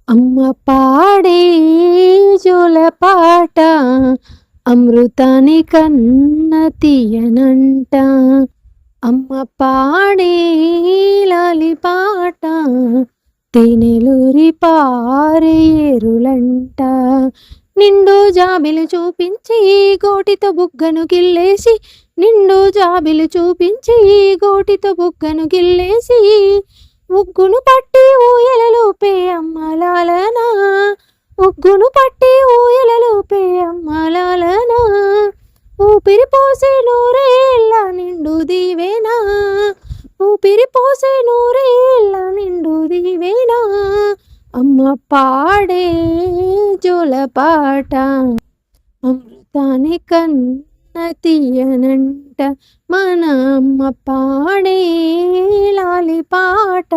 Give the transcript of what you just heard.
అమ్మ పాడే జోలపాట అమృతాని కన్న తీయనంట. అమ్మ పాడే లాలిపాట తేనెలూరి పారే ఏరులంట. నిండు జాబిలు చూపించి గోటితో బుగ్గను గిల్లేసి, నిండు జాబిలు చూపించి గోటితో బుగ్గను గిల్లేసి, ఉగ్గును పట్టి ఊయలలోపే అమ్మ లాలన, ఉగ్గును పట్టి ఊయలలోపే అమ్మ లాలన. ఊపిరి పోసే నూరేళ్ళ నిండు దీవేనా, ఊపిరి పోసే నూరేళ్ళ నిండు దీవేనా. అమ్మ పాడే జోలపాట అమృతాని కన్న తీయనంట. మన అమ్మ పాడే లాలిపాట